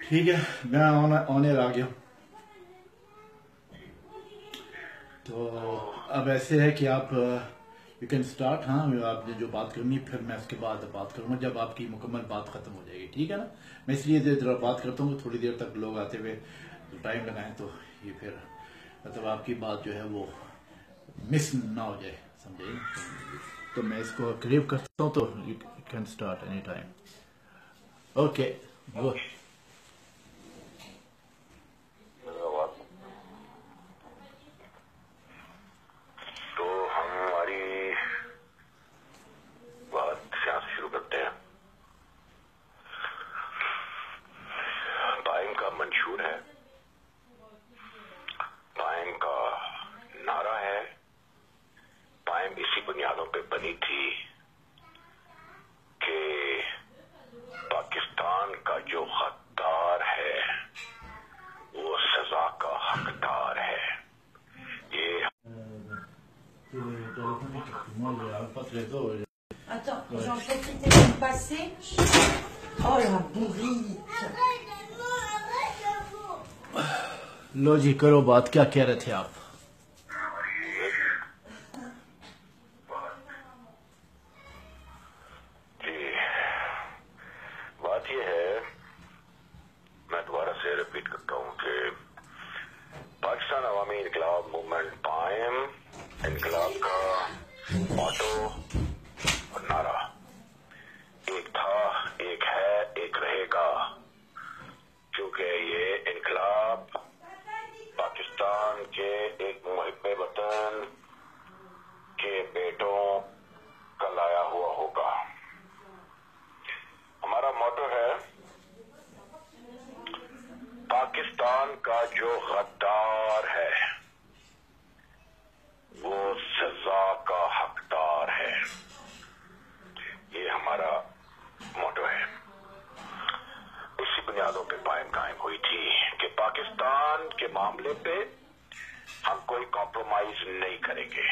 ठीक है, मैं ऑन एयर आ गया। तो अब ऐसे है कि आप यू कैन स्टार्ट। हाँ, आपने जो बात करनी फिर मैं उसके बाद बात करूंगा जब आपकी मुकम्मल बात खत्म हो जाएगी, ठीक है ना। मैं इसलिए देर बात करता हूँ थोड़ी देर तक लोग आते हुए टाइम लगाएं, तो ये फिर मतलब आपकी बात जो है वो मिस ना हो जाए, समझे ना। तो मैं इसको क्लिप करता हूँ, तो you can start any time. Okay, good. तो हम हमारी बात यहाँ से शुरू करते हैं। टाइम का मंशूर है, टाइम का नारा है। टाइम इसी बुनियादों पे बनी थी कि पाकिस्तान का जो गद्दार है वो सजा का हकदार है। ये Attends, j'en profite de passer. Oh la bourrite. लो जी, करो बात, क्या कह रहे थे आप? जी, बात यह है, मैं दोबारा से रिपीट करता हूँ कि पाकिस्तान अवामी इनकलाब मूवमेंट पाएम इनकलाब का मोटो और नारा एक था, एक है, एक रहेगा। क्योंकि ये इनकलाब पाकिस्तान के एक मुहिब्बे वतन के बेटों का लाया हुआ होगा। हमारा मोटो है, पाकिस्तान का जो गद्दार है वो सजा का हकदार है। ये हमारा मोटो है। इसी बुनियादों पे पायम कायम हुई थी कि पाकिस्तान के मामले पे हम कोई कॉम्प्रोमाइज नहीं करेंगे।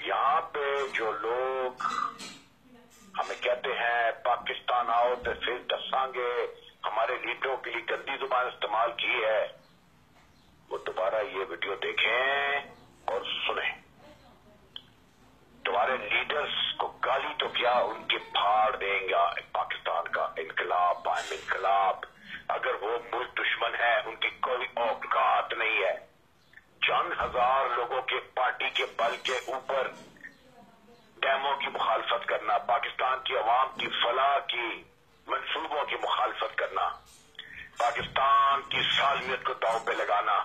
यहाँ पे जो लोग हमें कहते हैं पाकिस्तान आओ तो फिर दसांगे, हमारे लीडरों के लिए गंदी जुबान इस्तेमाल की है, वो दोबारा ये वीडियो देखें और सुने। तुम्हारे लीडर्स को गाली तो क्या, उनके फाड़ देंगे पाकिस्तान का इनकलाब, पायम इनकलाब। अगर वो मुल्क दुश्मन है, उनकी कोई औकात नहीं है। चंद हजार लोगों के पार्टी के बल के ऊपर डैमों की मुखालफत करना, पाकिस्तान की अवाम की फलाह की मंसूबों की मुखालफत करना, पाकिस्तान की सालमियत को दांव पे लगाना,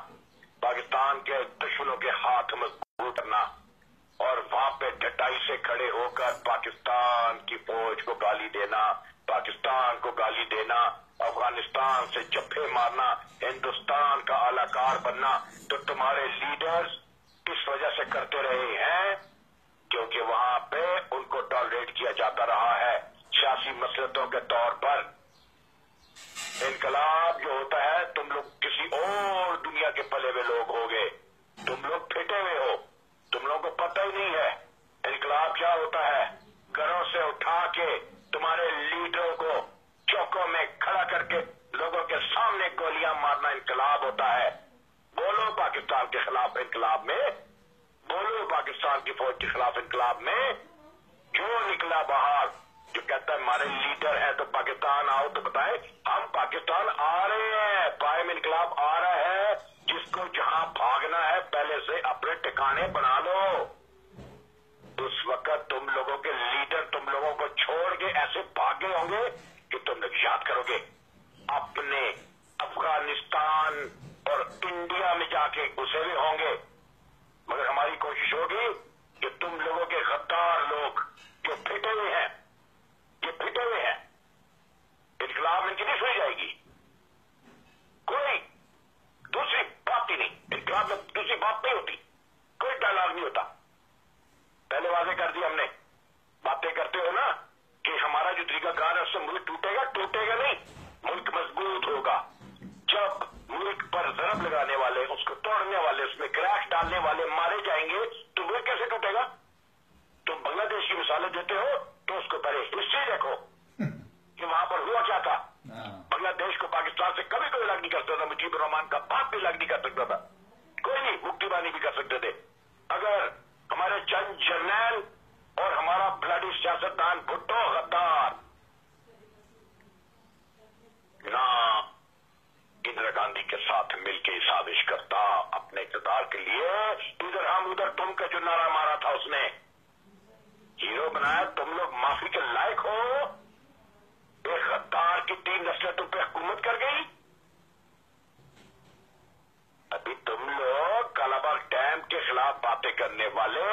पाकिस्तान के दुश्मनों के हाथ मजबूत करना और वहां पे डटाई से खड़े होकर पाकिस्तान की फौज को गाली देना, पाकिस्तान को गाली देना, अफगानिस्तान से जफ्फे मारना, हिंदुस्तान का आलाकार बनना, तो तुम्हारे लीडर्स इस वजह से करते रहे हैं क्योंकि वहां पे उनको टॉलरेट किया जाता रहा है सियासी मसलतों के तौर पर। इनकलाब जो होता है, तुम लोग किसी और दुनिया के पले हुए लोग होगे, तुम लोग फिटे हुए हो, तुम लोगों को पता ही नहीं है इनकलाब क्या होता है। घरों से उठा के तुम्हारे लीडरों को चौकों में खड़ा करके लोगों के सामने गोलियां मारना इनकलाब होता है। बोलो पाकिस्तान के खिलाफ इनकलाब में, बोलो पाकिस्तान की फौज के खिलाफ इनकलाब में। जो निकला बाहर, जो कहता है हमारे लीडर है तो पाकिस्तान आओ, तो बताए हम पाकिस्तान आ रहे हैं, पायम इनकलाब आ रहा है। जिसको जहां भागना है पहले से अपने ठिकाने बना लो। उस वक्त तुम लोगों के लीडर तुम लोगों को छोड़ के ऐसे भागे होंगे कि तुम लोग याद करोगे अपने अफगानिस्तान और इंडिया में जाके घुसे हुए होंगे। मगर हमारी कोशिश होगी कि तुम लोगों के गद्दार लोग जो फिटे हुए हैं, ये फिटे हुए हैं, इनकलाब इनकी नहीं सुनी जाएगी। कोई दूसरी बात ही नहीं, इनकलाब में दूसरी बात नहीं होती, कोई डायलॉग नहीं होता। पहले वादे कर दिया हमने, बातें करते हो ना कि हमारा जो तरीकाकार है उससे मुल्क टूटेगा, टूटेगा नहीं, मुल्क मजबूत होगा। जब मुल्क पर जरब लगाने वाले, उसको तोड़ने वाले, उसमें क्रैश डालने वाले मारे जाएंगे तो मुल्क कैसे टूटेगा। तुम बांग्लादेश की मिसालें देते हो तो उसको पहले हिस्ट्री देखो कि वहां पर हुआ क्या देश को पाकिस्तान से कभी कोई अलग नहीं कर सकता था। मुजीबुर रहमान का बाप भी अलग नहीं कर सकता था, कोई नहीं, मुफ्ती बानी भी कर सकते थे। अगर हमारे चंद जर्नैल और हमारा ब्लडी सियासतदान भुट्टो गद्दार ना इंदिरा गांधी के साथ मिलकर साजिश करता अपने इक़्तिदार के लिए, इधर हम उधर तुम का जो नारा मारा था उसने हीरो बनाया, तुम लोग माफी के लायक हो। एक गद्दार की 3 नस्लें तुम पे हुकूमत कर गई। अभी तुम लोग कालाबाग डैम के खिलाफ बातें करने वाले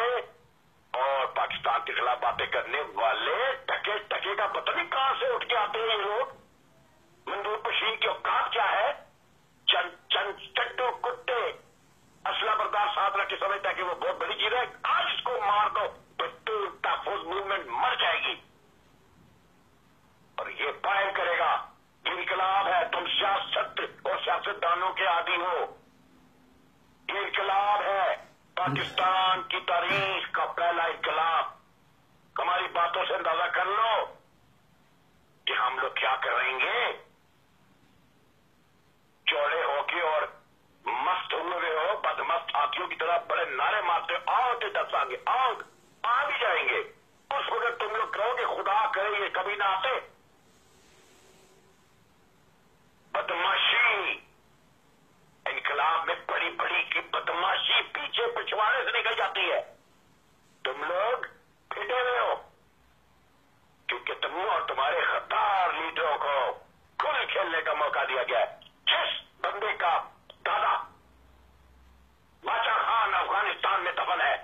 और पाकिस्तान के खिलाफ बातें करने वाले टके टके का पता नहीं कहां से उठ के आते हैं ये लोग। मंजूर पशीन की औकात क्या है? चंद चट्टू कुत्ते असला बर्दार साथ रख के समझता है कि वो बहुत बड़ी चीज है। आज इसको मार दो तो तहफुज मूवमेंट मर जाएगी और ये कायम करेगा। ये इनकलाब है, तुम सियासत और सियासतदानों के आदी हो। ये इनकलाब है, पाकिस्तान की तारीख का पहला इनकलाब। हमारी बातों से अंदाजा कर लो कि हम लोग क्या करेंगे। चौड़े होके और मस्त हुए हो, बदमस्त हाथियों की तरह बड़े नारे मारते आओ ते दस आगे आओ, आ भी जाएंगे। उस वक्त तुम लोग कहोगे खुदा करे ये कभी ना आते। बदमाशी इनकलाब में बड़ी बड़ी की बदमाशी पीछे पिछवाड़े से निकल जाती है। तुम लोग फिटे हुए हो क्योंकि तुम और तुम्हारे गद्दार लीडरों को खुल खेलने का मौका दिया गया है। जिस बंदे का दादा बादशाह खान अफगानिस्तान में दफन है,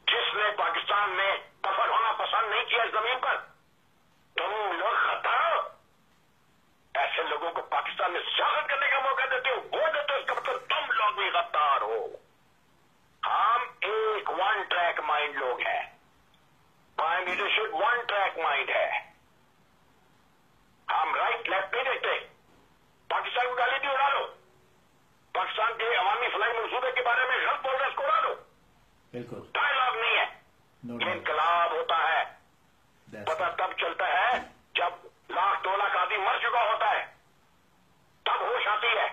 जिसने पाकिस्तान में दफन होना पसंद नहीं किया इस जमीन पर, तुम लोग गद्दार हो। ऐसे लोगों को पाकिस्तान में सियासत करने का मौका देते हो, वोट देते हो, इसका मतलब तुम लोग भी गद्दार हो। हम एक 1 ट्रैक माइंड लोग हैं। हमारी लीडरशिप 1 ट्रैक माइंड है। हम राइट लेफ्ट नहीं देखते। पाकिस्तान को गाली भी उड़ा लो, पाकिस्तान के अवामी फलाई मंसूबे के बारे में गलत बोल रहे इसको उड़ा लो, बिल्कुल डायलॉग नहीं है। ये इनकलाब होता है। पता तब चलता है जब 1 लाख 2 लाख आदमी मर चुका होता है, तब होश आती है।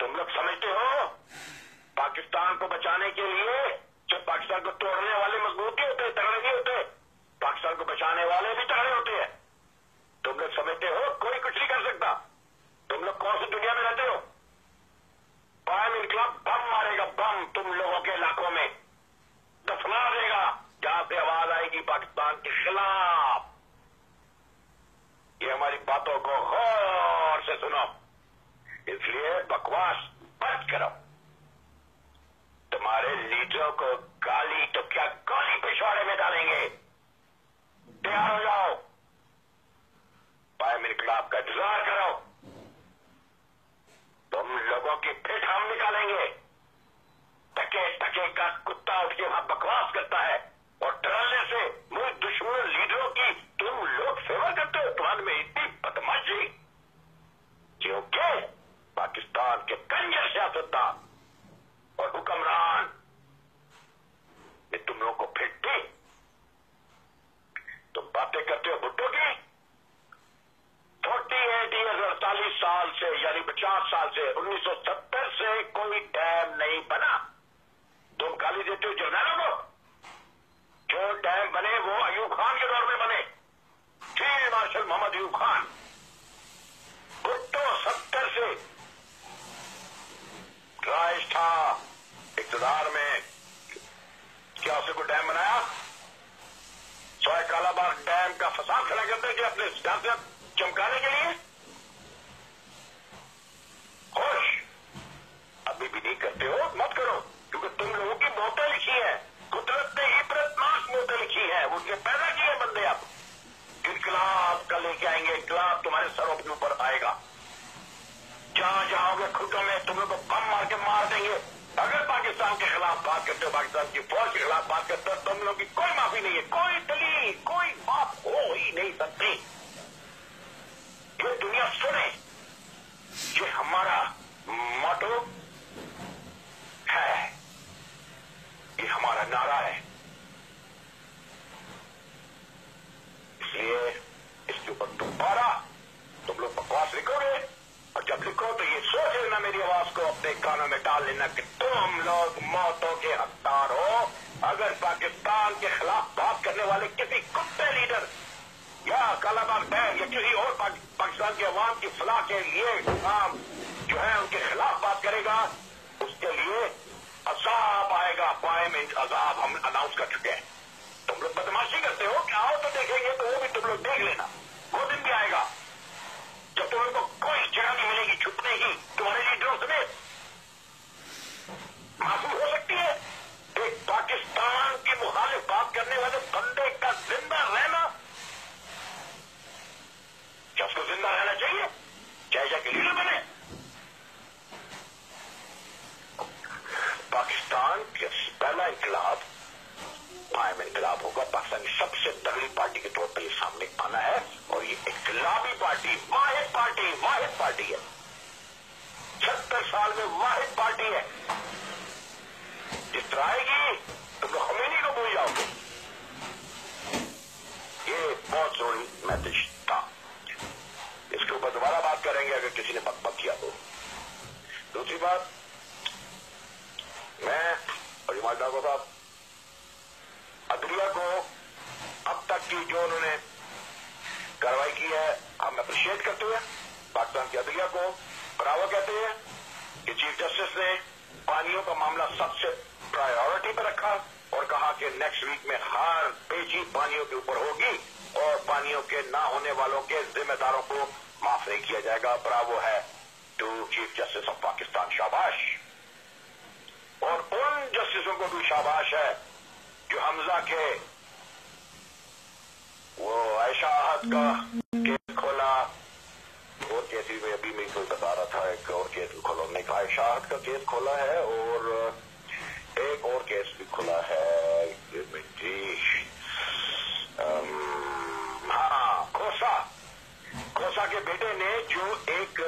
तुम लोग समझते हो पाकिस्तान को बचाने के लिए जब पाकिस्तान को तोड़ने वाले मजबूत नहीं होते, तगड़े नहीं होते, पाकिस्तान को बचाने वाले भी तगड़े होते हैं। तुम लोग समझते हो कोई कुछ नहीं कर सकता। तुम लोग कौन सी दुनिया में रहते हो? कायम इनकलाब बम मारेगा, बम तुम लोगों के इलाकों में दफना देगा जहां से आवाज आएगी पाकिस्तान के खिलाफ। ये हमारी बातों को गौर से सुनो, इसलिए बकवास बंद करो। तुम्हारे लीडरों को गाली तो क्या गोली पिछवाड़े में डालेंगे। तैयार हो जाओ, कायम इनकलाब का इंतजार करो। तुम लोगों की फिट हम निकालेंगे। टके टके का कुत्ता उठ के वहां बकवास करता है और डरने से मुझ दुश्मन लीडरों की तुम लोग सेवा करते हो। तुम्हारे में इतनी बदमाशी क्योंकि पाकिस्तान के कंजर सियासतदान और हुक्मरान ने तुम लोगों को फिट दी। तुम बातें करते हो भुट्टो की। 48 ईयर्स 48 साल से यानी 50 साल से 1970 से कोई डैम नहीं बना। तुम गाली देते हो जर्नैलों को। जो डैम बने वो अयूब खान के दौर में बने, फील्ड मार्शल मोहम्मद अयूब खान। भुट्टो 70 से राइज था इक़्तिदार में, क्या उसे कोई डैम बनाया? सोए कालाबाग डैम का फसाद खड़ा करते थे अपने सियासत चमकाने के लिए। खुश अभी भी नहीं करते हो, मत करो, क्योंकि तुम लोगों की मौतें लिखी है, कुदरत ने इबरतनाक मौतें लिखी है, उनके पैदा किए बंदे। अब इनकलाब का लेके आएंगे, इनकलाब तुम्हारे सरों के ऊपर आएगा। जहां जाओगे खुदों में तुम लोग को बम मार के मार देंगे। अगर पाकिस्तान के खिलाफ बात करते हो, पाकिस्तान की फौज के खिलाफ बात करते हो, तुम लोगों की कोई माफी नहीं है, कोई दलील, कोई बात हो ही नहीं सकती। ये दुनिया सुने, ये हमारा मोटो है, ये हमारा नारा है। ख्याल लेना कि तुम लोग मौतों के हकदार हो अगर पाकिस्तान के खिलाफ बात करने वाले किसी कुत्ते लीडर या कालाबाग बैंक या किसी और पाकिस्तान के अवाम की फलाह के लिए काम जो है उनके खिलाफ बात करेगा, उसके लिए अजाब आएगा, पायमेंट अजाब हम अनाउंस कर चुके हैं। तुम लोग बदमाशी करते हो कि आओ तो देखेंगे, तो वो भी तुम लोग देख लेना। वो दिन भी आएगा जब तुम लोग को कोई जगह नहीं मिलेगी छुपने की, तुम्हारे लीडरों समेत। मासूम हो सकती है एक पाकिस्तान के मुखालिफ बात करने वाले बंदे का जिंदा रहना? क्या उसको जिंदा रहना चाहिए चाहे जाके लीडर बने? पाकिस्तान का पहला इंकलाब कायम इंकलाब होगा। पाकिस्तान की सबसे तगड़ी पार्टी के तौर पर ये सामने आना है और ये इंकलाबी पार्टी वाहिद पार्टी है, 70 साल में वाहिद पार्टी है। जिस तरह आएगी तुम लोग खमीनी को भूल जाओगे। ये बहुत जरूरी मैसेज था, इसके ऊपर दोबारा बात करेंगे अगर किसी ने बकबक किया तो। दूसरी बात, मैं और इमाम डाको साहब अदलिया को अब तक की जो उन्होंने कार्रवाई की है हम अप्रिशिएट करते हैं। पाकिस्तान की अदलिया को बराबर कहते हैं कि चीफ जस्टिस ने पानियों का मामला सबसे प्रायोरिटी पर रखा और कहा कि नेक्स्ट वीक में हर पेची पानियों के ऊपर होगी और पानियों के ना होने वालों के जिम्मेदारों को माफ नहीं किया जाएगा। ब्रावो है to chief justice of Pakistan, शाबाश। और उन जस्टिसों को भी शाबाश है जो हमजा के वो आयशा आहत का केस खोला। और केस में अभी मैं कोई बता रहा था, एक और केस भी खोला, उन्होंने कहा आयशा आहत का केस खोला है और एक और केस भी खुला है जी, हाँ, खोसा के बेटे ने जो एक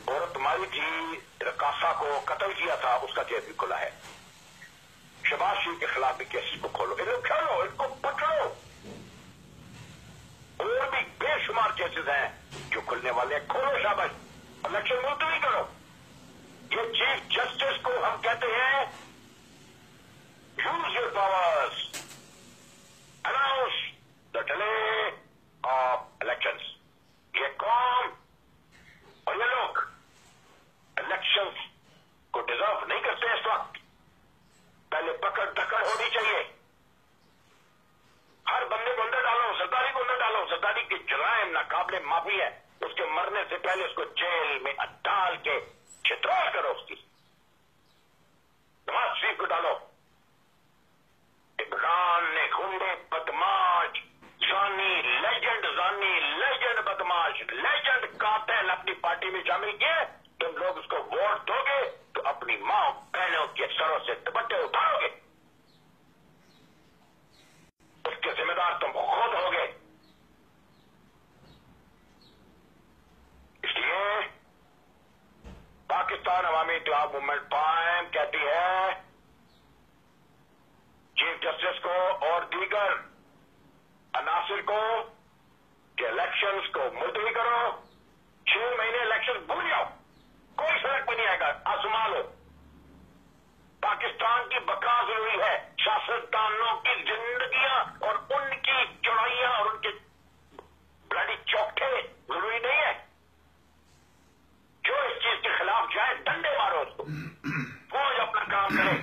औरत मारी थी, रकासा को कत्ल किया था, उसका केस भी खुला है। शहबाज शरीफ के खिलाफ भी केस को खोलो, इनको खेलो, इनको पकड़ो। और भी बेशुमार केसेस हैं जो खुलने वाले हैं, खोलो शाबाश। इलेक्शन मुलतवी करो। ये चीफ जस्टिस को हम कहते हैं use your powers, announce the delay of elections. ये कौम और ये लोग इलेक्शंस को डिजर्व नहीं करते इस वक्त। पहले पकड़ धकड़ होनी चाहिए, हर बंदे को अंदर डालो, सरदारी को अंदर डालो। सरदारी की जुराइम नाकाबिले माफी है, उसके मरने से पहले उसको जेल में डाल के छितरौल करो उसकी। नवाज शरीफ को डालो। इमरान ने गुंडे, बदमाश, जानी लेजेंड बदमाश, लेजेंड कातिल अपनी पार्टी में शामिल किए। तुम लोग उसको वोट दोगे तो अपनी मां बहनों के सरों से दुपट्टे उतारोगे, उसके जिम्मेदार तुम खुद होगे। इसलिए पाकिस्तान अवामी इत्तेहाद मूवमेंट पायम कहती है चीफ जस्टिस को और दीगर अनासिर को कि इलेक्शंस को मुलतवी करो। 6 महीने इलेक्शन भूल जाओ, कोई फर्क भी नहीं आएगा, आसमा लो। पाकिस्तान की बका जरूरी है, सियासतदानों की जिंदगियां और उनकी चौड़ाइयां और उनके ब्लडी चौखे जरूरी नहीं है। जो इस चीज के खिलाफ जाए डंडे मारो उसको, फौज अपना काम करे।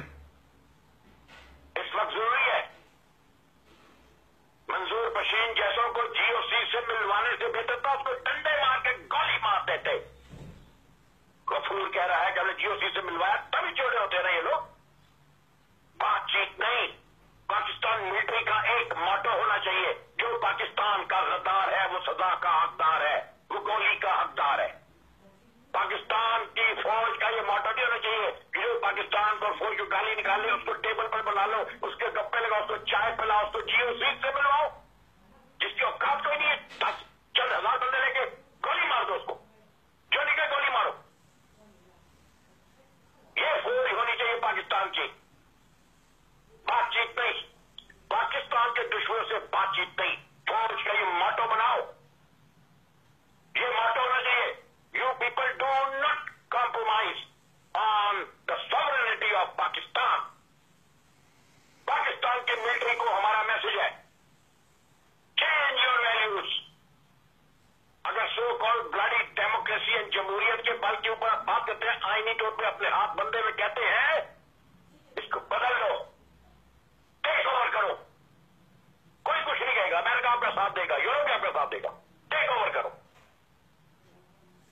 इस वक्त जरूरी है। मंजूर बशीर जैसों को जीओसी से मिलवाने से बेहतर था उसको डंडे मार के गोली मार देते। गफूर कह रहा है कि हमने जीओसी से मिलवाया तभी जोड़े होते रहे ये लोग। बातचीत नहीं। पाकिस्तान मिलिट्री का एक मोटो होना चाहिए, जो पाकिस्तान का गद्दार है वो सजा का हकदार है, वो गोली का हकदार है। पाकिस्तान की फौज का ये मोटो नहीं होना चाहिए कि जो पाकिस्तान को फौज को गाली निकाले उसको टेबल पर बुला लो, उसके गप्पे लगाओ, उसको चाय पिलाओ, उसको जीओसी से मिलवाओ। जिसकी औकात कोई नहीं है, 10 चंद हजार बंदे लेके गोली मार दो उसको, जो निकले गोली मारो। ये फौज होनी चाहिए पाकिस्तान की। बातचीत नहीं, पाकिस्तान के दुश्मनों से बातचीत नहीं। फौज का ये मोटो बनाओ, ये मोटो होना चाहिए, you people do not compromise आप बंदे में कहते हैं इसको बदल लो, टेक ओवर करो, कोई कुछ नहीं कहेगा, अमेरिका आपका साथ देगा, यूरोप आपका साथ देगा, टेक ओवर करो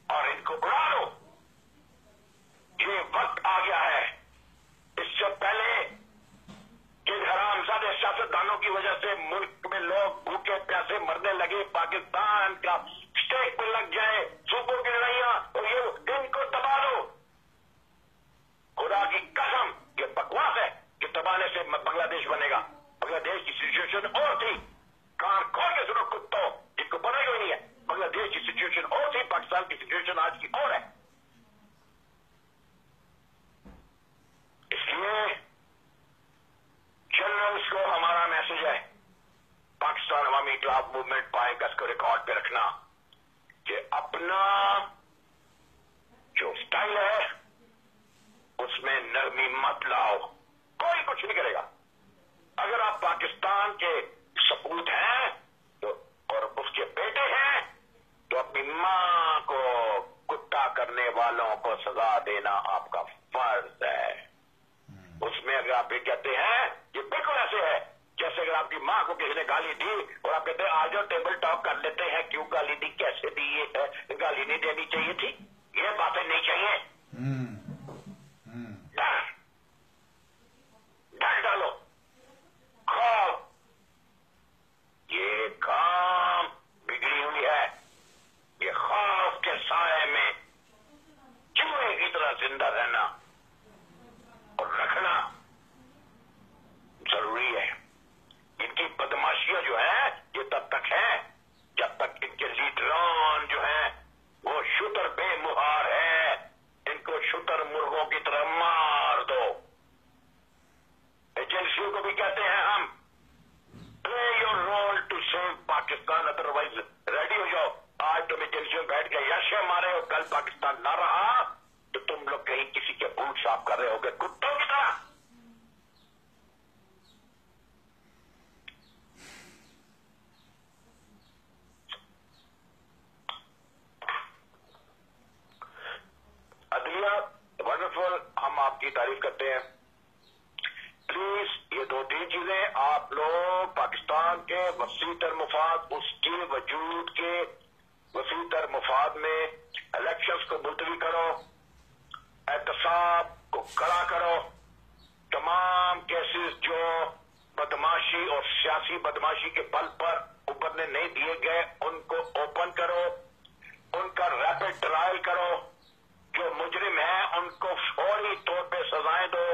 और इनको उड़ा लो। ये वक्त आ गया है। इससे पहले जिन हरामजादे सियासतदानों की वजह से मुल्क में लोग भूखे प्यासे मरने लगे, पाकिस्तान का स्टेक पे लग जाए, सूबों की लड़ाइयां, और ये इनको दबा दो। खुदा की कसम ये बकवास है कि दबाने से बांग्लादेश बनेगा। बांग्लादेश की सिचुएशन और थी, कान खोल के सुनो कुत्तों, जिनको पता ही नहीं है। बांग्लादेश की सिचुएशन और थी, पाकिस्तान की सिचुएशन आज की और है। इसलिए जनरल्स को हमारा मैसेज है, पाकिस्तान अवामी इत्तेलाफ मूवमेंट पाएगा, इसको रिकॉर्ड पे रखना कि अपना जो स्टाइल है उसमें नरमी मत लाओ, कोई कुछ नहीं करेगा। अगर आप पाकिस्तान के सपूत हैं तो और उसके बेटे हैं तो अपनी मां को कुत्ता करने वालों को सजा देना आपका फर्ज है। उसमें अगर आप ये कहते हैं, ये बिल्कुल ऐसे है जैसे अगर आपकी मां को किसी ने गाली दी और आप कहते हैं आ जाओ टेबल टॉक कर लेते हैं, क्यों गाली दी, कैसे दी, ये गाली नहीं देनी चाहिए थी, ये बातें नहीं चाहिए। डर डालो, खौफ, ये काम बिगड़ी हुई है। ये खौफ के साए में चूहे की तरह जिंदा रहना और रखना जरूरी है। इनकी बदमाशियां जो है ये तब तक है जब तक इनके लीडरान जो है वो शुतर बेमुहार है। इनको शुतर मुर्गों की तरह मार दो। एजेंसियों को भी कहते हैं हम, play your role to save Pakistan, otherwise ready हो जाओ। आज तुम एजेंसियों बैठ के यश मारे और कल पाकिस्तान ना रहा तो तुम लोग कहीं किसी के बूट साफ कर रहे होगे कुत्तों की तरह। अदलिया वंडरफुल, हम आपकी तारीफ करते हैं। प्लीज ये दो तीन चीजें आप लोग पाकिस्तान के वसीतर मुफाद, उसके वजूद के वसीतर मुफाद में इलेक्शंस को मुलतवी करो, एहतसाब को कड़ा करो, तमाम केसेस जो बदमाशी और सियासी बदमाशी के बल पर उभरने नहीं दिए गए उनको ओपन करो, उनका रैपिड ट्रायल करो, जो मुजरिम है उनको फौरी तौर पे सजाएं दो,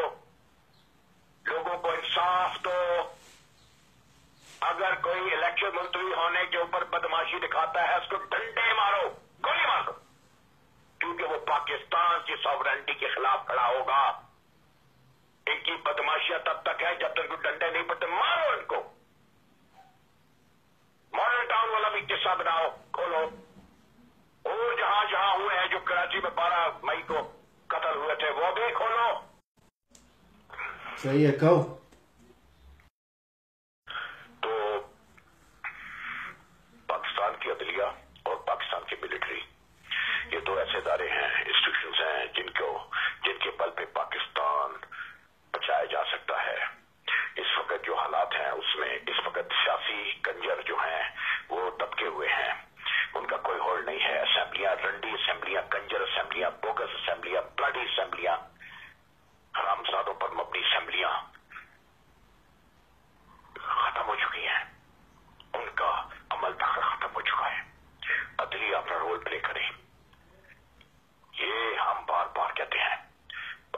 लोगों को इंसाफ दो। अगर कोई इलेक्शन मुलतवी होने के ऊपर बदमाशी दिखाता है उसको डंडे मारो, गोली मार दो, क्योंकि वो पाकिस्तान की सॉवरेनिटी के खिलाफ खड़ा होगा। इनकी बदमाशियां तब तक है जब तक डंडे नहीं पड़ते, मारो इनको। मॉडल टाउन वाला भी किस्सा बनाओ, खोलो, और जहां जहां हुए हैं जो कराची में 12 मई को कत्ल हुए थे वो भी खोलो। सही है, कहो। तो पाकिस्तान की अदलिया और पाकिस्तान की मिलिट्री, ये दो ऐसे इदारे हैं, इंस्टीट्यूशंस हैं जिनके बल पे पाकिस्तान बचाया जा सकता है। इस वक्त जो हालात हैं उसमें इस वक्त सियासी कंजर जो हैं वो दबके हुए हैं, उनका कोई होल्ड नहीं है। असेंबलियां रंडी असेंबलियां, कंजर असेंबलियां, बोगस असेंबलियां, ब्लडी असेंबलियां, हरामजादों पर मबनी असेंबलियां खत्म हो चुकी हैं, उनका अमल दखल खत्म हो चुका है। अदलिया अपना रोल प्ले करे, ये हम बार बार कहते हैं।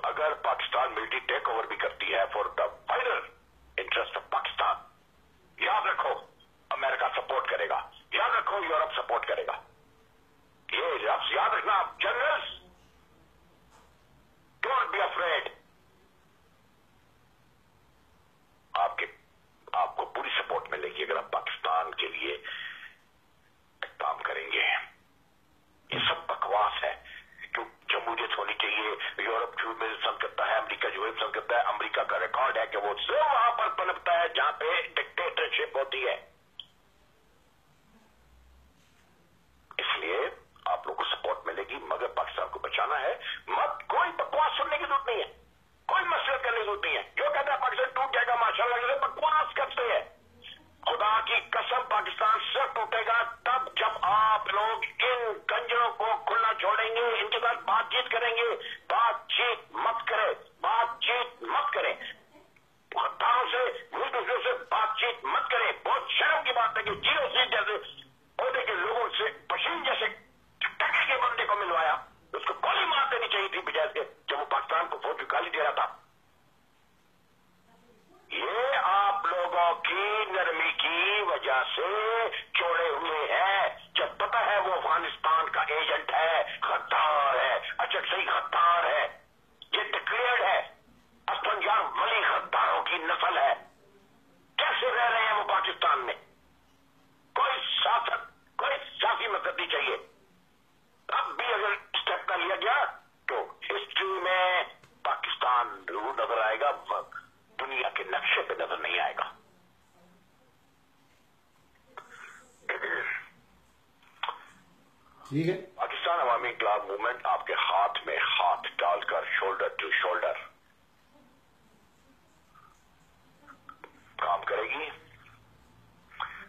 अगर पाकिस्तान मिलिट्री टेक ओवर भी करती है for the final interest of Pakistan, याद रखो अमेरिका सपोर्ट करेगा, याद रखो यूरोप सपोर्ट करेगा। ये लफ्ज याद रखना जनरल्स, डोंट बी अफ्रेड। आपको पूरी सपोर्ट मिलेगी अगर आप पाकिस्तान के लिए काम करेंगे। ये सब बकवास है, क्यों जमहूरियत होनी चाहिए, यूरोप जो में पसंद करता है, अमेरिका जो है पसंद करता है। अमेरिका का रिकॉर्ड है कि वो सिर्फ वहां पर पनपता है जहां पे डिक्टेटरशिप होती है। इसलिए आप लोगों को सपोर्ट मिलेगी, मगर पाकिस्तान को बचाना है। मत कोई बकवास बात सुनने की जरूरत नहीं है, कोई मसलत करने की जरूरत नहीं है। जो कहता है पाकिस्तान टूट जाएगा माशाल्लाह से बकवास करते हैं। खुदा की कसम पाकिस्तान सिर्फ टूटेगा तब जब आप लोग इन गंजरों को खुला छोड़ेंगे, इनके साथ बातचीत करेंगे। बातचीत मत करें, बातचीत मत करें, गद्दारों से एक दूसरे से बातचीत मत करें। बहुत शर्म की बात है कि जीरो सीट जैसे ओहदे के लोगों से पशीन जैसे टके के बंदे को मिलवाया, उसको गोली मार देनी चाहिए थी बजाय के जब वो पाकिस्तान को फौज की गाली दे रहा था। ये आप लोगों की नरमी की वजह से छोड़े हुए हैं, जब पता है वो अफगानिस्तान का एजेंट है, गद्दार है, अचक सही गद्दार है, ये डिक्लेयर्ड है, असफंजार वली गद्दारों की नस्ल है। कैसे रह रहे हैं वो पाकिस्तान में? कोई शासन, कोई सियासी मदद नहीं चाहिए। अब भी अगर स्टेप का लिया गया तो हिस्ट्री में पाकिस्तान जरूर नजर आएगा, दुनिया के नक्शे पे नजर नहीं आएगा। ठीक है, पाकिस्तान अवामी इंकलाब मूवमेंट आपके हाथ में हाथ डालकर शोल्डर टू शोल्डर काम करेगी।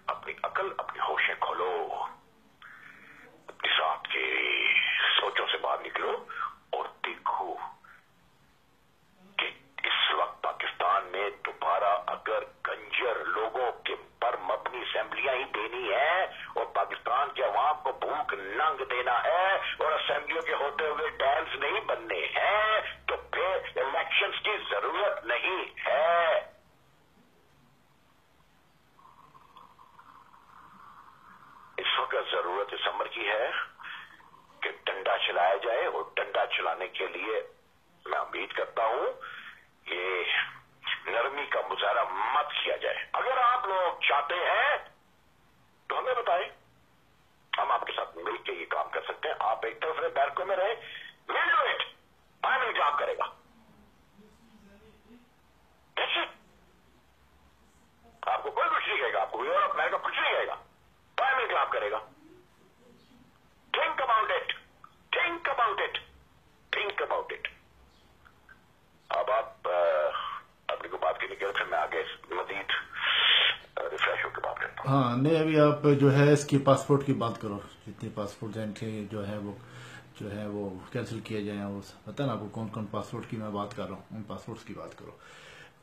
अपनी अकल, अपनी होशें खोलो, अपनी रात की सोचों से बाहर निकलो और देखो कि इस वक्त पाकिस्तान में दोबारा अगर गंजर लोगों के पर मबनी असेंबलियां ही देनी है और पाकिस्तान के अवाम को भूख नंग देना है और असेंबलियों के होते हुए डैम्स नहीं बनने हैं, तो फिर इलेक्शंस की जरूरत नहीं है। इस वक्त जरूरत इस अमर की है कि डंडा चलाया जाए, और डंडा चलाने के लिए मैं उम्मीद करता हूं ये नरमी का मुजाहरा मत किया जाए। अगर आप लोग चाहते हैं तो हमें बताएं, हम आपके साथ मिलकर ये काम कर सकते हैं। आप एक तरफ रहे, बैरकों में रहे, विल डू इट, हम इंतजाम करेगा। कैसे? आपको कोई कुछ नहीं कहेगा, आपको यूरोप अमेरिका कुछ नहीं कहेगा, टाइम इंतजाम करेगा। Think about it, think about it, think about it. अब आप अपनी को बात करने के लिए फिर मैं आगे मजीद रिफ्रेश होकर बात करता हूँ। हाँ नहीं, अभी आप जो है इसकी पासपोर्ट की बात करो, जितने पासपोर्ट जो है वो कैंसिल किए जाए, वो पता ना आपको कौन कौन पासपोर्ट की मैं बात कर रहा हूँ, उन पासपोर्ट्स की बात करो,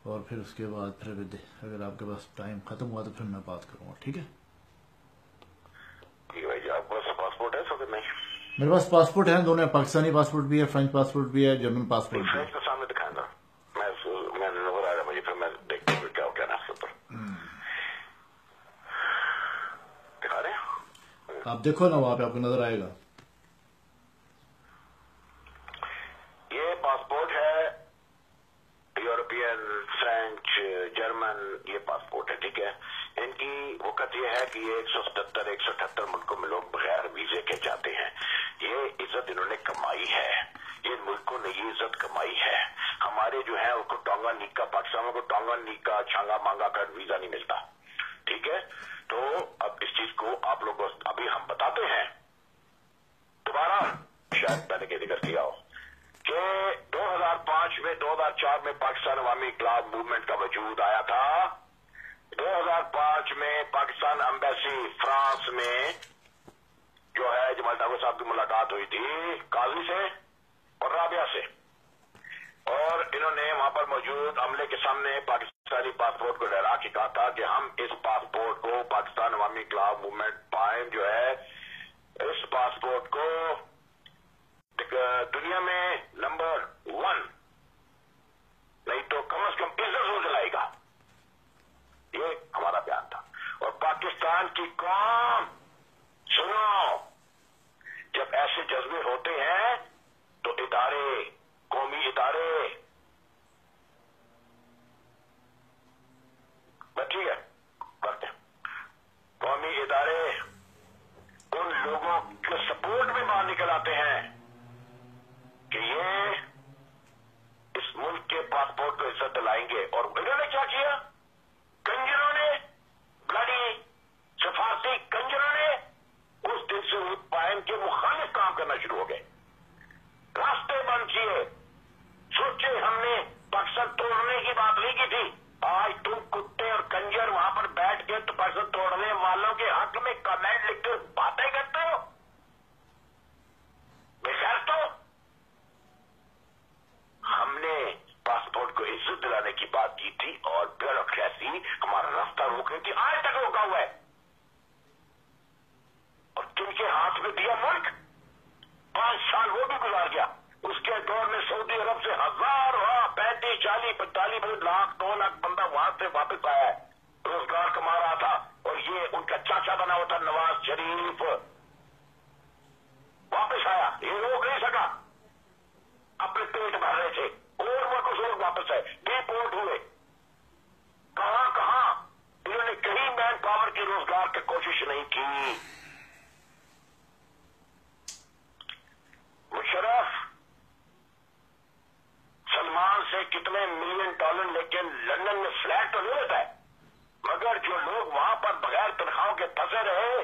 और फिर उसके बाद फिर अगर आपके पास टाइम खत्म हुआ तो फिर मैं बात करूँगा। ठीक है भाई जी, आपके पास पासपोर्ट है? फिर नहीं, मेरे पास पासपोर्ट है, दोनों है, पाकिस्तानी पासपोर्ट भी है, फ्रेंच पासपोर्ट भी है, जर्मन पासपोर्ट भी है। फ्रेंच को सामने दिखाया था, मैं नजर आ रहा मुझे, फिर मैं देखता हूँ क्या क्या नाश्ता पर दिखा रहे हैं। आप देखो ना, वहां पे आपको नजर आएगा। ये पासपोर्ट है यूरोपियन, फ्रेंच, जर्मन, ये पासपोर्ट है। ठीक है, इनकी वक़्त ये है कि ये 177-178 मुल्कों में लोग बगैर वीजे के जाते हैं। ये इज्जत इन्होंने कमाई है, ये मुल्कों ने ये इज्जत कमाई है। हमारे जो है उनको टोंगा नीका, पाकिस्तान को टोंगा नीका छांगा मांगा कर वीजा नहीं मिलता। ठीक है, तो अब इस चीज को आप लोगों को अभी हम बताते हैं दोबारा, शायद मैंने क्या जिक्र किया हो कि 2005 में 2004 में पाकिस्तान अवामी इंकलाब मूवमेंट का वजूद आया था। 2005 में पाकिस्तान एम्बेसी फ्रांस में जो है जमाल ठाकुर साहब की मुलाकात हुई थी काजी से और राबिया से, और इन्होंने वहां पर मौजूद अमले के सामने पाकिस्तानी पासपोर्ट को लहरा के कहा था कि हम इस पासपोर्ट को पाकिस्तान अवामी इंकलाब मूवमेंट पाएं जो है इस पासपोर्ट को दुनिया में नंबर 1 नहीं तो कम से कम इज्जत हो जलाएगा। ये हमारा बयान था। और पाकिस्तान की कौम सुनो, जब ऐसे जज्बे होते हैं तो इदारे, कौमी इदारे, ठीक है करते हैं, कौमी इदारे उन लोगों के सपोर्ट में बाहर निकल आते हैं कि ये इस मुल्क के पासपोर्ट को इज्जत दिलाएंगे। और इन्होंने क्या किया? कंजरों ने, ब्लडी सफारती कंजरों ने उस दिन से पायन के मुखालिफ काम करना शुरू हो गए, रास्ते बंद किए, नहीं की थी। आज तुम कुत्ते और कंजर वहां पर बैठ के तपस्या तोड़ने वालों के हक में कमेंट लिखते बातें करते हो। बेखैर, तो हमने पासपोर्ट को इज्जत दिलाने की बात की थी और ब्यूरोक्रेसी हमारा रास्ता रोक रही थी, आज तक रोका हुआ है। और किनके हाथ में दिया मुल्क? 5 साल वो भी गुजार गया। उसके दौर में सऊदी अरब से 1000, 35, 40, 45 लाख, 2 लाख बंदा वहां से वापस आया है, रोजगार कमा रहा था। और ये उनका चाचा बना हुआ था नवाज शरीफ, वापस आया, ये रोक नहीं सका। अपने पेट भर रहे थे और वो कुछ लोग वापस आए, डिपोर्ट हुए। कहां इन्होंने कहीं मैन पावर की रोजगार की कोशिश नहीं की। मुशर्रफ सलमान से कितने $1 मिलियन लेके लंदन में फ्लैट तो नहीं लेता है, मगर जो लोग वहां पर बगैर तनख्वाहों के फंसे रहे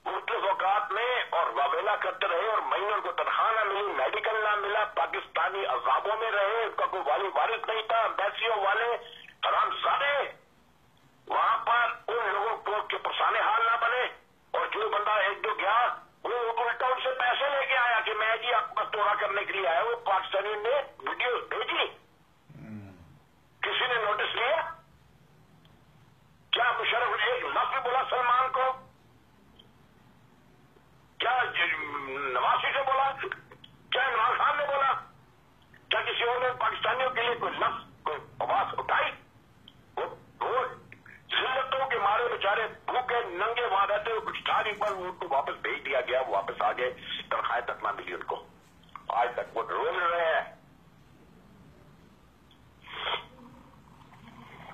मुख्तलिफ औकात में और वावेला करते रहे और महीनों को तनख्वाह ना मिली, मेडिकल ना मिला, पाकिस्तानी अजाबों में रहे, उनका कोई वाली वारिस नहीं था, एम्बेसियों वाले हरामजादे, वहां पर उन लोगों को के पुरसाने हाल ना बने। और जो बंदा एक दो गया वो उल्टा उनसे पैसे लेके आया कि मैं जी आपका दौरा करने के लिए आया। वो पाकिस्तानी ने वीडियो भेजी, किसी ने नोटिस लिया? क्या मुशर्रफ ने एक लफ्ज भी बोला सलमान को? क्या नवाज से बोला? क्या इमरान खान ने बोला? क्या किसी और ने पाकिस्तानियों के लिए कोई लफ्ज, कोई आवाज उठाई? वो जिल्लतों के मारे बेचारे भूखे नंगे वहां रहते हुए कुछ था नहीं, पर उनको वापस भेज दिया गया, वो वापस आ गए, तनख्वाहें तक ना मिली उनको, आज तक वो रोल रहे हैं।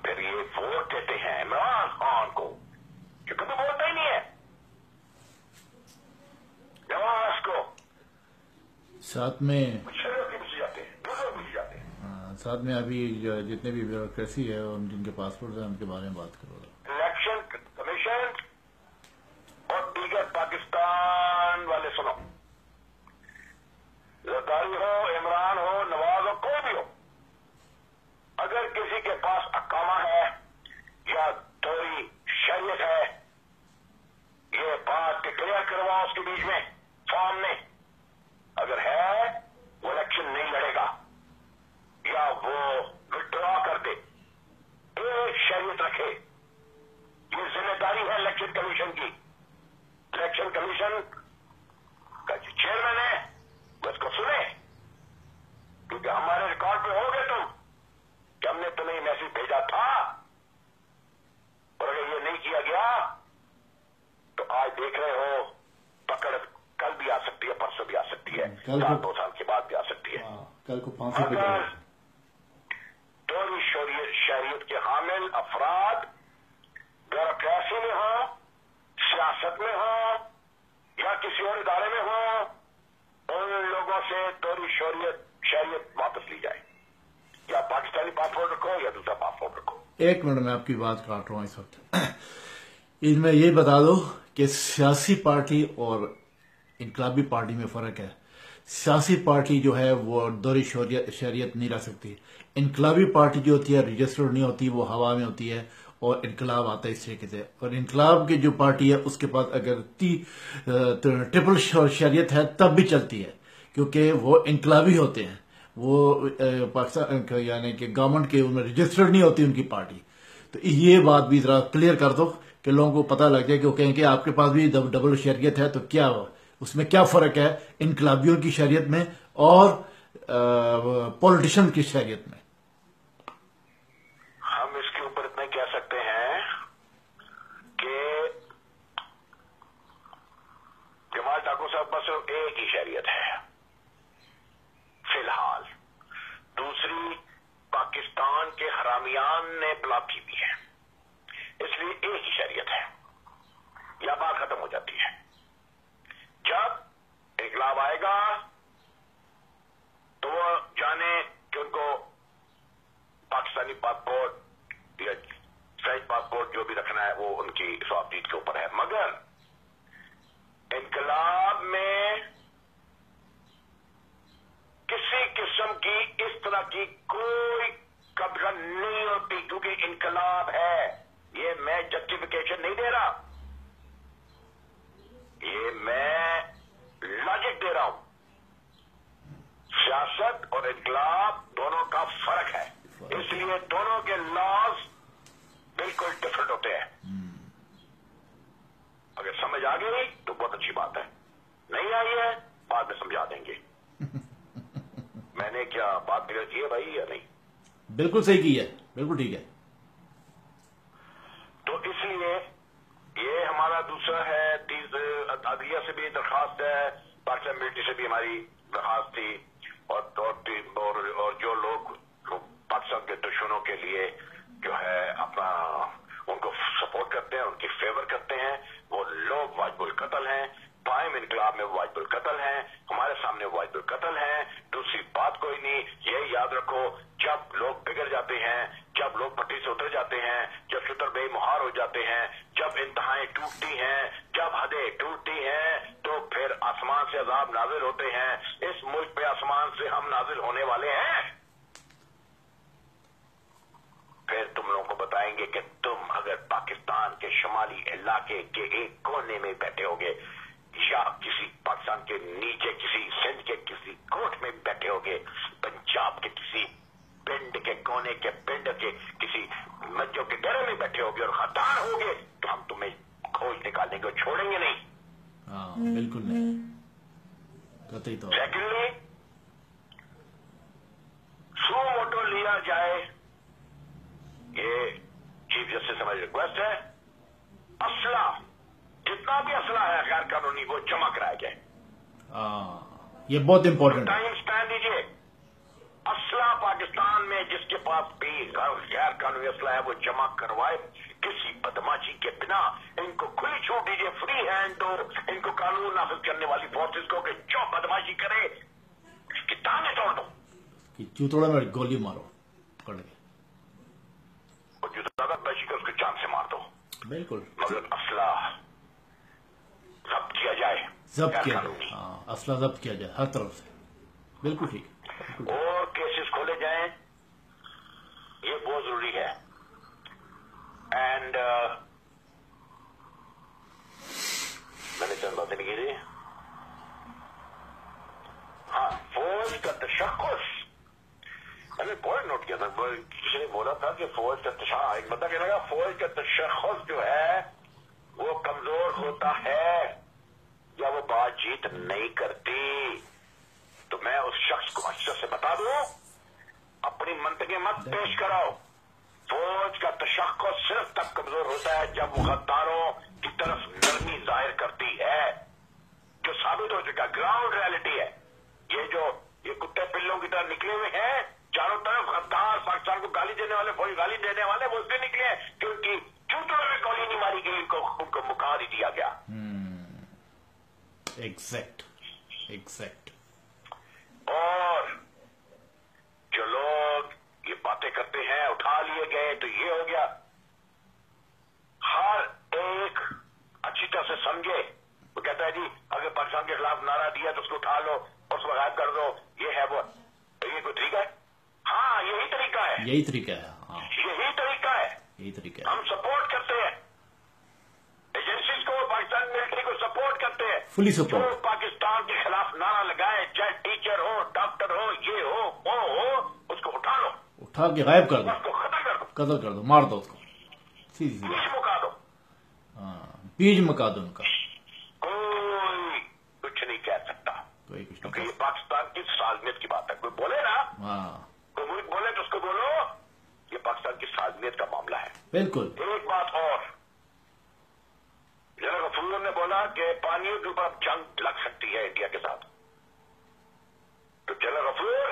फिर ये वोट देते हैं इमरान खान को, जो कभी बोलता ही नहीं है, नवाज को, साथ में जाते हैं, दूसरे बुझ जाते हैं। साथ में अभी जितने भी ब्यूरोक्रेसी है और जिनके पासपोर्ट है उनके बारे में बात करो। इलेक्शन कमीशन और दीगर पाकिस्तान वाले सुनो, जरदारी हो, इमरान हो, नवाज हो, कोई भी हो, अगर किसी के पास अकामा है या थोड़ी शरीयत है, ये बात डिक्लेयर करवाओ उसके बीच में फॉर्म में। अगर है वो इलेक्शन नहीं लड़ेगा या वो विड्रॉ कर दे, एक शरीयत रखे। ये जिम्मेदारी है इलेक्शन कमीशन की। इलेक्शन कमीशन का जो चेयरमैन है वो इसको सुने, क्योंकि हमारे रिकॉर्ड पे हो गए तुम कि हमने तुम्हें मैसेज भेजा था, और अगर ये नहीं किया गया तो आज देख रहे हो पकड़ कल भी आ सकती है, परसों भी आ सकती है, 2 साल के बाद भी आ सकती है। कल को फांसी पे अगर दोहरी शरीयत के हामिल अफराद ब्यूरोक्रेसी में हो, सियासत में हो या किसी और इदारे में हो, उन लोगों से दोहरी शरीयत वापस ली जाए, या पाकिस्तानी पासपोर्ट रखो या दूसरा पासपोर्ट रखो। 1 मिनट में आपकी बात काट रहा हूँ इस वक्त। इनमें ये बता दो कि सियासी पार्टी और इनकलाबी पार्टी में फर्क है। सियासी पार्टी जो है वो दोहरी शरीयत नहीं रख सकती। इनकलाबी पार्टी जो होती है रजिस्टर्ड नहीं होती, वो हवा में होती है और इनकलाब आता है इस तरीके से। और इनकलाब की जो पार्टी है उसके पास अगर ट्रिपल शरीयत है तब भी चलती है, क्योंकि वो इनकलाबी होते हैं, वो पाकिस्तान यानी कि गवर्नमेंट के उनमें रजिस्टर्ड नहीं होती उनकी पार्टी। तो ये बात भी जरा क्लियर कर दो कि लोगों को पता लग जाए कि वो कहें कि आपके पास भी डबल शरीयत है, तो क्या उसमें क्या फर्क है इनकलाबियों की शरीयत में और पॉलिटिशियन की शरीयत में। हम इसके ऊपर इतना कह सकते हैं कि जमाल ठाकुर साहब बस एक ही शरीयत है फिलहाल, दूसरी पाकिस्तान के हरामियान ने ब्लॉक की भी है, इसलिए एक ही शरीयत है, या बात खत्म हो जाती है। जब इनकलाब आएगा तो वो जाने कि उनको पाकिस्तानी पासपोर्ट या फ्रेंच पासपोर्ट जो भी रखना है वो उनकी स्वाबदीद के ऊपर है, मगर इनकलाब में किसी किस्म की इस तरह की कोई कब्जा नहीं हो انقلاب ہے. یہ میں جسٹیفیکیشن نہیں دے رہا, یہ میں لاجک دے رہا ہوں. سیاست اور انقلاب دونوں کا فرق ہے, اس لیے دونوں کے لاز بالکل ڈفرنٹ ہوتے ہیں. اگر سمجھ آ گئی تو بہت اچھی بات ہے, نہیں آئی ہے بعد میں سمجھا دیں گے. میں نے کیا بات کلیئر کی ہے بھائی یا نہیں؟ بالکل صحیح کی ہے, بالکل ٹھیک ہے. تو اس لیے یہ ہمارا دوسرا ہے. عدلیہ سے بھی درخواست ہے, پاکستان ملٹری سے بھی ہماری درخواست تھی, اور جو لوگ پاکستان کے دشمنوں کے لیے جو ہے اپنا ان کو سپورٹ کرتے ہیں, ان کی فیور کرتے ہیں, وہ لوگ واجب القتل ہیں. قائم انقلاب میں واجب القتل ہیں, ہمارے سامنے واجب القتل ہیں. دوسری بات کوئی نہیں, یہ یاد رکھو جب لوگ بگڑ جاتے ہیں, جب لوگ پٹی سے اتر جاتے ہیں, جب شتر بے مہار ہو جاتے ہیں, جب انتہائیں ٹوٹتی ہیں, جب حدیں ٹوٹتی ہیں, تو پھر آسمان سے عذاب نازل ہوتے ہیں. اس ملک پہ آسمان سے ہم نازل ہونے والے ہیں. پھر تم لوگوں کو بتائیں گے کہ تم اگر پاکستان کے شمالی علاقے کے ایک کونے میں بیٹھے ہوگے, یا کسی پاکستان کے نیچے کسی سندھ کے کسی کوٹ میں بیٹھے ہوگے, پنجاب کے کسی پنڈ کے کونے کے پنڈ کے کسی مجھوں کے ڈرے میں بیٹھے ہوگے اور خطار ہوگے, تو ہم تمہیں کھوج نکالنے کو چھوڑیں گے نہیں. ہاں بالکل نہیں, قطعی طور. سیکنڈلی, سو موٹو لیا جائے, یہ چیف جسٹس سے ہماری ریکویسٹ ہے. اسلحہ, جتنا بھی اسلحہ ہے غیر قانونی, وہ جمع کرایا جائے. یہ بہت امپورٹنٹ ہے. ٹائم اسپین دیجیے. اسلحہ پاکستان میں جس کے پاس بھی غیر قانونی اسلحہ ہے وہ جمع کروائے, کسی بدماشی کے بنا. ان کو کھلی چھوٹ دیجیے, فری ہینڈ دو ان کو قانون نافذ کرنے والی فورسز کو, کہ جو بدماشی کرے اس کی ٹانگیں توڑ دو, کہ چوتوڑا میں گولی مارو پکڑ کے, اور جو زیادہ بدماشی کر اس کو جان سے مار دو. بالکل. مگر اسلحہ ضبط کیا جائے, ضبط کیا جائے, ہاں اسلحہ ضبط کیا جائے ہر طرف سے. بالکل ٹھیک. اور کیسز کھولے جائیں, یہ بہت ضروری ہے. اینڈ میں نے چند باتیں لکھی تھی. ہاں, فوج کا تشخص, میں نے پوائنٹ نوٹ کیا تھا, کسی نے بولا تھا کہ فوج کا تشخص, ایک بندہ کہنے لگا فوج کا تشخص جو ہے وہ کمزور ہوتا ہے یا وہ بات چیت نہیں کرتی. تو میں اس شخص کو اچھے سے بتا دوں, اپنی منطقیں مت پیش کراؤ. فوج کا تشخص صرف تب کمزور ہوتا ہے جب وہ غداروں کی طرف نرمی ظاہر کرتی ہے, جو ثابت ہو چکا گراؤنڈ ریالٹی ہے. یہ کتے پلوں کی طرح نکلے ہوئے ہیں چاروں طرف, غدار پاکستان کو گالی دینے والے, فوج گالی دینے والے, وہ اس لیے نکلے ہیں کیونکہ چوٹوں میں گولی نہیں ماری گئی, ان کو مکار ہی دیا گیا. ایگزیکٹ. اور جو لوگ یہ باتیں کرتے ہیں اٹھا لیے گئے, تو یہ ہو گیا. ہر ایک اچھی طرح سے سمجھے. وہ کہتا ہے جی اگر پاکستان کے خلاف نعرہ دیا تو اس کو اٹھا لو اور اس کو غائب کر دو, یہ ہے وہ. یہ کوئی طریقہ ہے؟ ہاں یہی طریقہ ہے, یہی طریقہ ہے, ہاں یہی طریقہ ہے. یہی طریقہ ہے. ہم سپورٹ کرتے ہیں ایجنسیز کو, پاکستان ملٹری کو سپورٹ کرتے ہیں. فلی جو سپورٹ. پاکستان کے خلاف نعرہ لگائے, چاہے ٹیچر ہو, ڈاکٹر ہو, یہ ہو وہ ہو, اس کو اٹھا لو, اٹھا کے غائب کر دو, اس کو ختم کر دو, قتل کر دو, مار دو اس کو, سیدھی سی بیچ بات. مکا دو. ہاں بیج مکا دو ان کا, کوئی کچھ نہیں کہہ سکتا, کوئی کچھ کیونکہ نہیں. یہ پاکستان کی سالمیت کی بات ہے. کوئی بولے نا, ہاں کوئی ملک بولے تو اس کو بولو یہ پاکستان کی سالمیت کا معاملہ ہے. بالکل. ایک بات اور, جنرل غفور نے بولا کہ پانیوں کے اوپر جنگ لگ سکتی ہے انڈیا کے ساتھ. تو جنرل غفور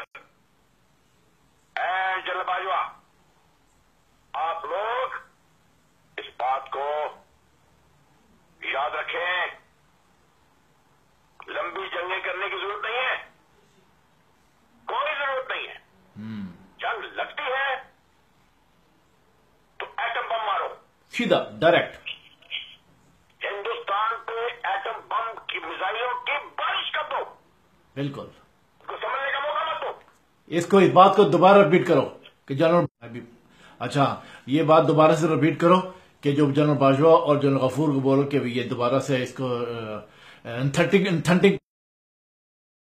اینڈ جنرل باجوہ, آپ لوگ اس بات کو یاد رکھیں, لمبی جنگیں کرنے کی ضرورت نہیں ہے, کوئی ضرورت نہیں ہے. جنگ لگتی ہے تو ایٹم بم مارو, سیدھا ڈائریکٹ. ہندوستان پہ ایٹم بم کی میزائلوں کی بارش کر دو, بالکل. اس کو سمجھنے کا موقع مت دو. اس کو اس بات کو دوبارہ ریپیٹ کرو کہ جنرل अच्छा, ये बात दोबारा से रिपीट करो कि जो जनरल बाजवा और जनरल गफूर को बोलो कि ये दोबारा से इसको इंथेटिक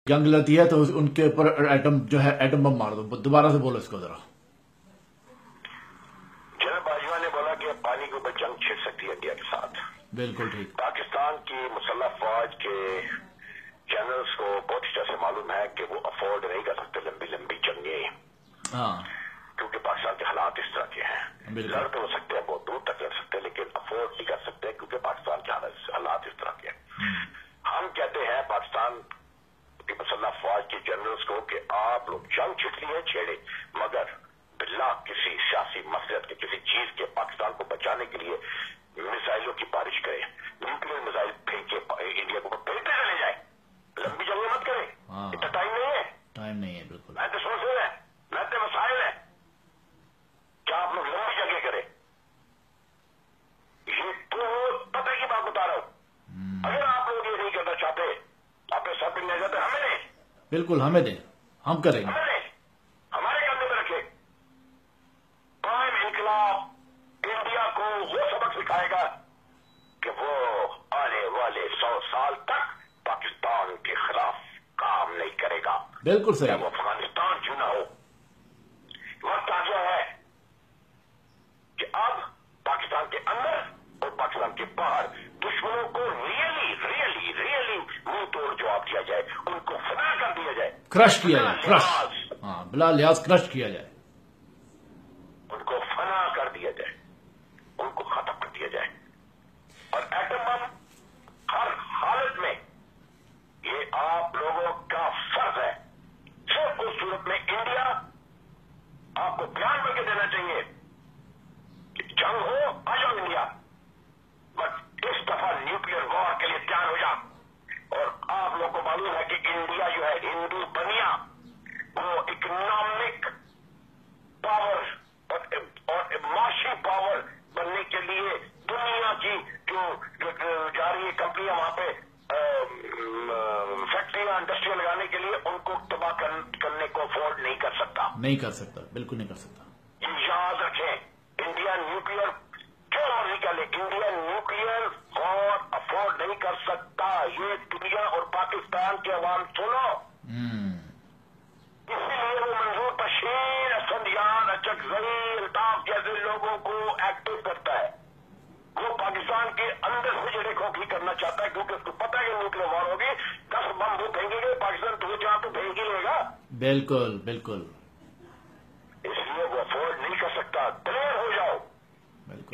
जंग लड़ती है तो उनके ऊपर एटम जो है एटम बम मार दो। दोबारा से बोलो इसको जरा। जनरल बाजवा ने बोला कि पानी के ऊपर जंग छिड़ सकती है इंडिया के साथ। बिल्कुल ठीक। पाकिस्तान की मुसल्लह फौज के जनरल्स को बहुत अच्छे से मालूम है कि वो अफोर्ड नहीं कर सकते लंबी लंबी जंगें, हाँ, क्योंकि पाकिस्तान के हालात इस तरह के हैं। लड़ तो हो सकते हैं, बहुत दूर तक लड़ सकते हैं, लेकिन अफोर्ड नहीं कर सकते क्योंकि पाकिस्तान के हालात इस तरह के हैं। हम कहते हैं पाकिस्तान की मुसल्लह फौज के जनरल्स को कि आप लोग जंग छिड़ती है छेड़े, मगर बिल्ला किसी सियासी मसलहत के किसी चीज के पाकिस्तान को बचाने के लिए मिसाइलों की बारिश करें, न्यूक्लियर मिसाइल फेंके इंडिया को, फेंकते चले जाए, लंबी जंगें मत करें। हाँ, इतना टाइम नहीं है, टाइम नहीं है। बिल्कुल मैं सोच रहे हैं, मैं मसाइल है, क्या आप लोग लंबी जंगें करें? ये तो पता की बात बता रहा हूं। अगर आप लोग ये नहीं करना चाहते, अपने सर पे ले जाते, हमें नहीं, बिल्कुल हमें दे, हम करेंगे। हमारे कंधे में रखे। प्राइम इनकलाब इंडिया को वो सबक सिखाएगा कि वो आने वाले 100 साल तक पाकिस्तान के खिलाफ काम नहीं करेगा। बिल्कुल सही। वो अफगानिस्तान क्यों ना हो, वक्त आ गया है कि अब पाकिस्तान के अंदर और पाकिस्तान के बाहर दुश्मनों को रियली रियली रियली मुंह तोड़ जवाब दिया जाए, उनको फना कर दिया जाए, क्रश किया जाए, क्रश, हाँ, बिला लिहाज क्रश किया जाए, उनको फना कर दिया जाए, उनको खत्म कर दिया जाए। और एटम बम हर हालत में ये आप लोगों का फर्ज है। सिर्फ उस सूरत में इंडिया आपको ध्यान में देना चाहिए कि जंग हो, आ जाओ इंडिया, बट इस दफा न्यूक्लियर वॉर के लिए तैयार हो जाओ। और आप लोगों को मालूम है कि इंडिया जो है हिंदू बनिया, वो इकोनॉमिक पावर और माशी पावर बनने के लिए दुनिया की जो जा रही है कंपनियां वहां पे फैक्ट्रियां इंडस्ट्रियां लगाने के लिए, उनको तबाह करने को अफोर्ड नहीं कर सकता। नहीं कर सकता, बिल्कुल नहीं कर सकता। ये याद रखें, इंडिया न्यूक्लियर जो मर्जी कर ले, इंडिया न्यूक्लियर वॉर अफोर्ड नहीं कर सकता। ये दुनिया और पाकिस्तान के अवाम सुनो। इसीलिए वो मंजूर बशीर, असफंदियान, अचकजई, अल्ताफ जैसे लोगों को एक्टिव करता है। वो पाकिस्तान के अंदर से जड़े खोखली करना चाहता है, क्योंकि उसको पता है कि न्यूक्लियर वॉर होगी, 10 बम वो फेंकेंगे, पाकिस्तान तो जहां तो फेंक ही लेगा। बिल्कुल बिल्कुल। इसलिए वो अफोर्ड नहीं कर सकता। क्लियर हो जाओ।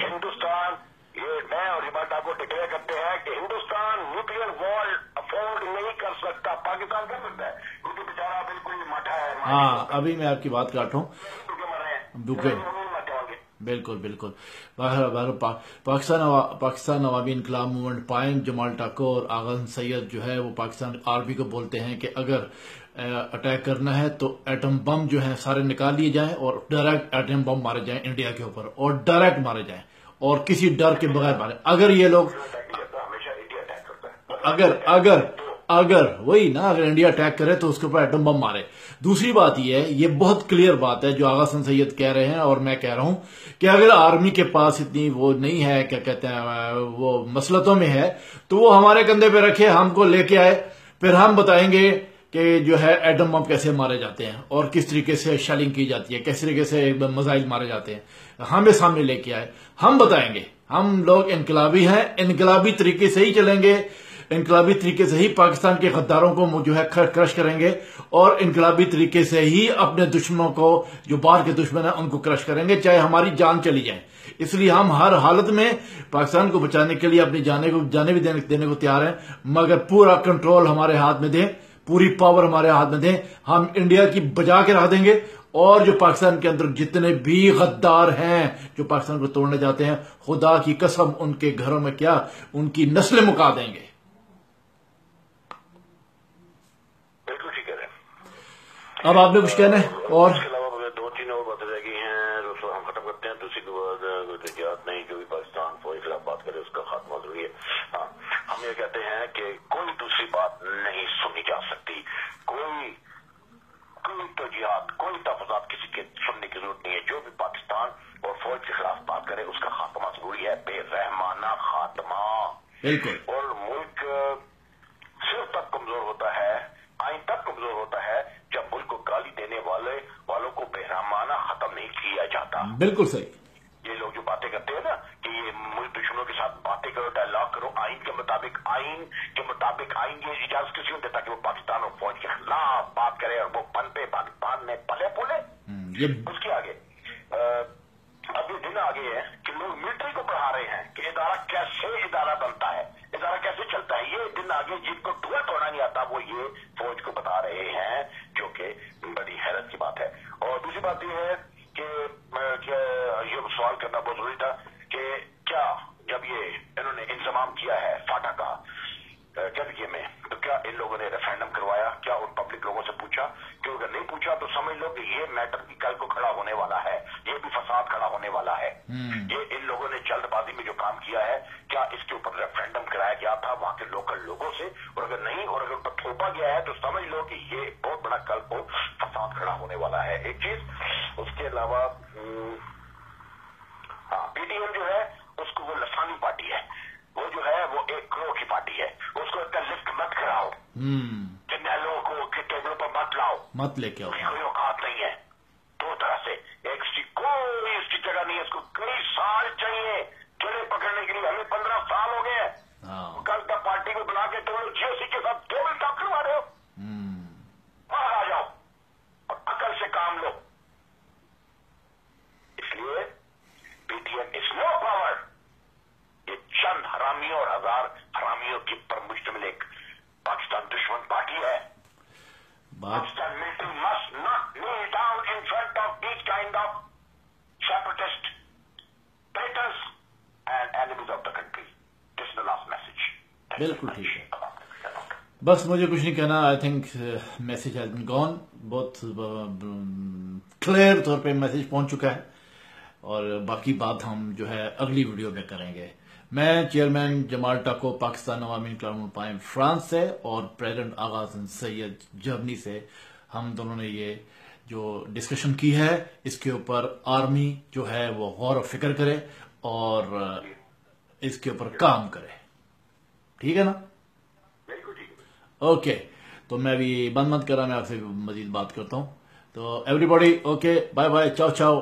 हिंदुस्तान, ये मैं और हिमाटा को डिक्लेयर करते हैं कि हिंदुस्तान न्यूक्लियर वॉर अफोर्ड नहीं कर सकता। पाकिस्तान कर सकता है, क्योंकि बेचारा बिल्कुल मठा है। हाँ, अभी मैं आपकी बात काट रहा हूँ, भूखे। बिल्कुल बिल्कुल। पाकिस्तान अवामी इनकलाब मूवमेंट पायम जमाल टाको और आगा सैयद जो है वो पाकिस्तान आर्मी को बोलते हैं कि अगर अटैक करना है तो एटम बम जो है सारे निकाल लिए जाएं और डायरेक्ट एटम बम मारे जाएं इंडिया के ऊपर, और डायरेक्ट मारे जाएं और किसी डर के बगैर मारे। अगर ये लोग अगर वही ना, अगर इंडिया अटैक करे तो उसके ऊपर एटम बम मारे। दूसरी बात ये है, ये बहुत क्लियर बात है जो आगा सैयद कह रहे हैं और मैं कह रहा हूं कि अगर आर्मी के पास इतनी वो नहीं है, क्या कहते हैं, वो मसलतों में है, तो वो हमारे कंधे पे रखे, हमको लेके आए, फिर हम बताएंगे कि जो है एटम बम कैसे मारे जाते हैं और किस तरीके से शेलिंग की जाती है, किस तरीके से मिसाइल मारे जाते हैं, हमें सामने लेके आए, हम बताएंगे। हम लोग इनकलाबी हैं, इनकलाबी तरीके से ही चलेंगे, इनकलाबी तरीके से ही पाकिस्तान के गद्दारों को जो है क्रश करेंगे और इनकलाबी तरीके से ही अपने दुश्मनों को, जो बाहर के दुश्मन है, उनको क्रश करेंगे, चाहे हमारी जान चली जाए। इसलिए हम हर हालत में पाकिस्तान को बचाने के लिए अपनी जाने भी देने को तैयार हैं, मगर पूरा कंट्रोल हमारे हाथ में दें, पूरी पावर हमारे हाथ में दें। हम इंडिया की बजा के रख देंगे, और जो पाकिस्तान के अंदर जितने भी गद्दार हैं जो पाकिस्तान को तोड़ने जाते हैं, खुदा की कसम उनके घरों में क्या, उनकी नस्लें मुका देंगे। बिल्कुल ठीक है। अब आपने कुछ कहना है? और इसके अलावा 2-3 और बातें रह गई हैं, उसको हम खत्म करते हैं। दूसरी बात नहीं, जो भी पाकिस्तान फौज के खिलाफ बात करे उसका खात्मा जरूरी है। हाँ, हम ये कहते हैं कि कोई दूसरी बात नहीं सुनी जा सकती, कोई तो जिहाद, कोई तफात किसी के सुनने की जरूरत नहीं है। जो भी पाकिस्तान बिल्कुल। और मुल्क सिर्फ तब कमजोर होता है, आइन तब कमजोर होता है जब मुल्क को गाली देने वालों को बेरहमाना खत्म नहीं किया जाता। बिल्कुल सही। ये लोग जो बातें करते हैं ना कि ये मुल्क दुश्मनों के साथ बातें करो, डायलॉग करो, आइन के मुताबिक आइन ये इजाजत किसी को देता कि वो पाकिस्तान और फौज के खिलाफ बात करे और वो पनपे पाकिस्तान में पले पुले। उसके आगे अब ये दिन आ गए हैं कि लोग मिलिट्री को पढ़ा रहे हैं कि कैसे इदारा बनता है, इदारा कैसे चलता है। ये दिन आगे जिनको टुआ तोड़ना नहीं आता वो ये फौज को बता रहे हैं, जो कि बड़ी हैरत की बात है। और दूसरी बात ये है कि ये सवाल करना बहुत जरूरी था कि क्या जब ये इन्होंने इंतजाम किया है फाटा का कैबिनेट में, तो क्या इन लोगों ने रेफरेंडम करवाया? क्या उन पब्लिक लोगों से पूछा? क्यों अगर नहीं पूछा तो समझ लो कि ये मैटर भी कल को खड़ा होने वाला है, ये भी फसाद खड़ा होने वाला है। ये इन लोगों ने जल्दबाजी में जो काम किया है, क्या इसके ऊपर रेफरेंडम कराया गया था वहां के लोकल लोगों से? और अगर नहीं, और अगर उन पर थोपा गया है तो समझ लो कि ये बहुत बड़ा कल को फसाद खड़ा होने वाला है। एक चीज उसके अलावा पीटीएम जो है उसको वो लसानी पार्टी है, वो जो है वो एक करोड़ की पार्टी है, उसको इतना लिफ्ट मत कराओ, जर्नैलों को टेबलों पर मत लाओ, मत लेके आओ, कोई औकात नहीं है। दो तरह से कोई इसकी जगह नहीं है, इसको कई साल चाहिए जड़े पकड़ने के लिए। हमें 15 साल हो गए। कल तक पार्टी को बुला के तुम लोग जीओसी के साथ टेबल टॉक करवा रहे हो। बाहर आ जाओ और अकल से काम लो। इसलिए पीटीएम इज नो पावर, ये चंद हरामियों और हजार हरामियों की पर मुश्तमिल एक पाकिस्तान दुश्मन पार्टी है। Pakistan military must not kneel down in front of these kind of separatist traitors and enemies of the country. This is the last message. बिल्कुल ठीक है। बस मुझे कुछ नहीं कहना। I think message has been gone. बहुत क्लियर तौर पे मैसेज पहुंच चुका है और बाकी बात हम जो है अगली वीडियो में करेंगे। मैं चेयरमैन जमाल टाको पाकिस्तान अवामी इन्क़िलाब पाइम फ्रांस से और प्रेसिडेंट आगा हसन सैयद जर्मनी से, हम दोनों ने ये जो डिस्कशन की है इसके ऊपर आर्मी जो है वो गौर और फिक्र करे और इसके ऊपर काम करे। ठीक है ना? ओके, तो मैं भी बंद मत कर रहा, मैं आपसे मजीद बात करता हूं। तो एवरीबॉडी ओके, बाय बाय, चाओ चाओ।